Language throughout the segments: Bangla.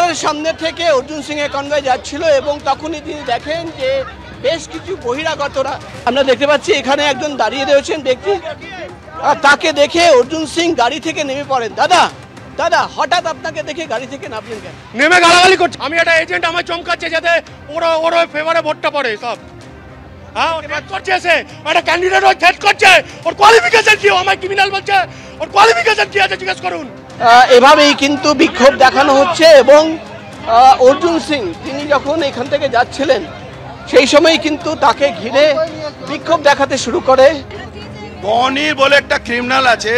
দপ্তরের সামনে থেকে অর্জুন সিং এর কনভয় যাচ্ছিল এবং তখনই তিনি দেখেন যে বেশ কিছু বহিরাগতরা, আমরা দেখতে পাচ্ছি এখানে একজন দাঁড়িয়ে রয়েছেন ব্যক্তি, তাকে দেখে অর্জুন সিং গাড়ি থেকে নেমে পড়েন। দাদা দাদা হঠাৎ আপনাকে দেখে গাড়ি থেকে নামলেন কেন? নেমে গালাগালি করছে। আমি একটা এজেন্ট, আমার চমকাচ্ছে যাতে ওর ফেভারে ভোটটা পড়ে সব। হ্যাঁ, করছে এসে একটা ক্যান্ডিডেট ওই থ্রেট করছে, ওর কোয়ালিফিকেশন কি, আমার ক্রিমিনাল বলছে, ওর কোয়ালিফিকেশন কি আছে জিজ্ঞেস করুন। এভাবেই কিন্তু বিক্ষোভ দেখানো হচ্ছে এবং অর্জুন সিং তিনি যখন এখান থেকে যাচ্ছিলেন সেই সময় কিন্তু তাকে ঘিরে বিক্ষোভ দেখাতে শুরু করে। বনির বলে একটা ক্রিমিনাল আছে,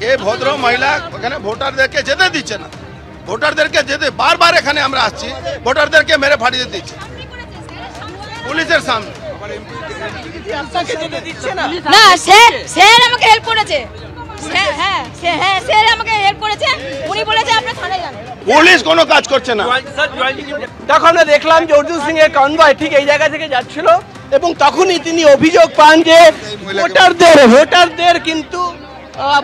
এই ভদ্র মহিলা ওখানে ভোটারদেরকে যেতে দিচ্ছে না, ভোটারদেরকে যেতে বারবার এখানে আমরা আসছি, ভোটারদেরকে মেরে ফাটিয়ে দিচ্ছে পুলিশের সামনে। না, স্যার আমাকে হেল্প করেছে। হ্যাঁ স্যার আমাকে হেল্প করেছে, উনি বলেছে আপনারা থানায় যান। পুলিশ কোনো কাজ করছে না। তখন আমরা দেখলাম যে অর্জুন সিং এর কনভয় ঠিক এই জায়গা থেকে যাচ্ছিল এবং তখনই তিনি অভিযোগ পান যে ভোটারদের কিন্তু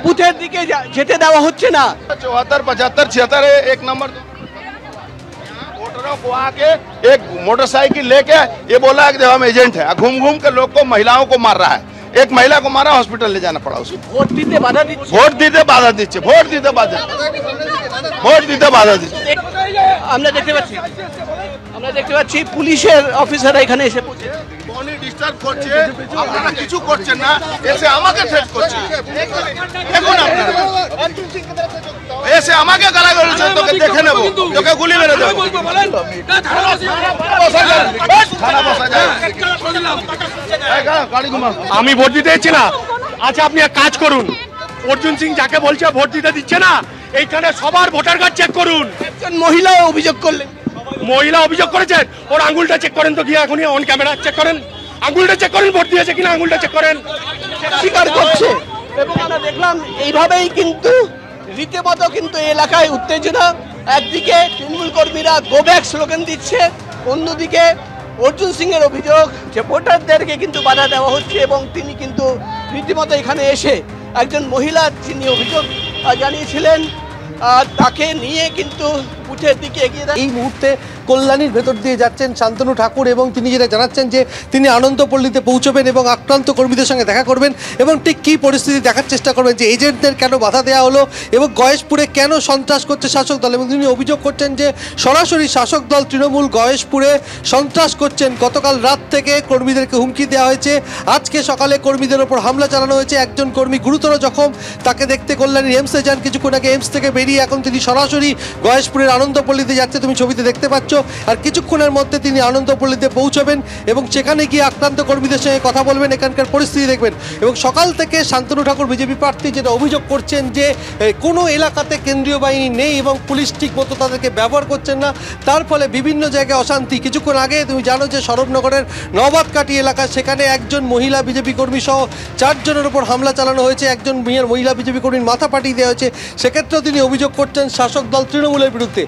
বুথের দিকে যেতে দেওয়া হচ্ছে না। 74, 75, 76 एक नंबर वोटरों को आके एक मोटरसाइकिल लेके ये बोला कि हम एजेंट है, घूम घूम के लोग को, महिलाओं को मार रहा है। एक महिला को मारा, हॉस्पिटल ले जाना पड़ा उसको। ভোট দিতে বাধা দিচ্ছে, ভোট দিতে বাধা দিচ্ছে, ভোট দিতে বাধা দিচ্ছে। আমরা দেখতে পাচ্ছি পুলিশের অফিসাররা এখানে এসে পৌঁছে বনি ডিস্টার্ব করছে, আপনারা কিছু করছেন না, এসে আমাকে থ্রেট করছে। দেখুন আপনারা এসে আমাকে গালাগালি করছে, তোকে দেখে নেবো, তোকে গুলি মেরে দেবো। আমি ভোট দিতে দিচ্ছি না। আচ্ছা আপনি এক কাজ করুন, অর্জুন সিং যাকে বলছে ভোট দিতে দিচ্ছে না, এইখানে সবার ভোটার কার্ড চেক করুন। একজন মহিলা অভিযোগ করলেন, মহিলা অভিযোগ করেছেন, ওর আঙুলটা চেক করেন তো গিয়ে, এখনই অন ক্যামেরা চেক করেন, আঙুলটা চেক করেন, ভোট দিয়েছে কিনা আঙুলটা চেক করেন। স্বীকার করছে এবং আমরা দেখলাম এইভাবেই কিন্তু রীতিমতো কিন্তু এলাকায় উত্তেজনা। একদিকে তৃণমূল কর্মীরা গো ব্যাক স্লোগান দিচ্ছে, অন্যদিকে অর্জুন সিং এর অভিযোগ যে ভোটারদেরকে কিন্তু বাধা দেওয়া হচ্ছে এবং তিনি কিন্তু রীতিমতো এখানে এসে একজন মহিলা যিনি অভিযোগ জানিয়েছিলেন তাকে নিয়ে কিন্তু বুথের দিকে এগিয়ে দেয়। এই মুহূর্তে কল্যাণীর ভেতর দিয়ে যাচ্ছেন শান্তনু ঠাকুর এবং তিনি যেটা জানাচ্ছেন যে তিনি আনন্দপল্লীতে পৌঁছবেন এবং আক্রান্ত কর্মীদের সঙ্গে দেখা করবেন এবং ঠিক কী পরিস্থিতি দেখার চেষ্টা করবেন, যে এজেন্টদের কেন বাধা দেওয়া হলো এবং গয়েশপুরে কেন সন্ত্রাস করছে শাসক দল। এবং তিনি অভিযোগ করছেন যে সরাসরি শাসক দল তৃণমূল গয়েশপুরে সন্ত্রাস করছেন। গতকাল রাত থেকে কর্মীদেরকে হুমকি দেওয়া হয়েছে, আজকে সকালে কর্মীদের ওপর হামলা চালানো হয়েছে। একজন কর্মী গুরুতর জখম, তাকে দেখতে কল্যাণীর এমসে যান, কিছুক্ষণ আগে এমস থেকে বেরিয়ে এখন তিনি সরাসরি গয়েশপুরের আনন্দপল্লীতে যাচ্ছে, তুমি ছবিতে দেখতে পাচ্ছ। আর কিছুক্ষণের মধ্যে তিনি আনন্দপল্লীতে পৌঁছবেন এবং সেখানে গিয়ে আক্রান্ত কর্মীদের সঙ্গে কথা বলবেন, এখানকার পরিস্থিতি দেখবেন। এবং সকাল থেকে শান্তনু ঠাকুর বিজেপি প্রার্থী যেটা অভিযোগ করছেন যে কোনো এলাকাতে কেন্দ্রীয় বাহিনী নেই এবং পুলিশ ঠিক মতো তাদেরকে ব্যবহার করছেন না, তার ফলে বিভিন্ন জায়গায় অশান্তি। কিছুক্ষণ আগে তুমি জানো যে সরবনগরের নবাবকাটি এলাকা, সেখানে একজন মহিলা বিজেপি কর্মী সহ 4 জনের উপর হামলা চালানো হয়েছে, একজন মহিলা বিজেপি কর্মীর মাথা পাঠিয়ে দেওয়া হয়েছে। সেক্ষেত্রেও তিনি অভিযোগ করছেন শাসক দল তৃণমূলের বিরুদ্ধে।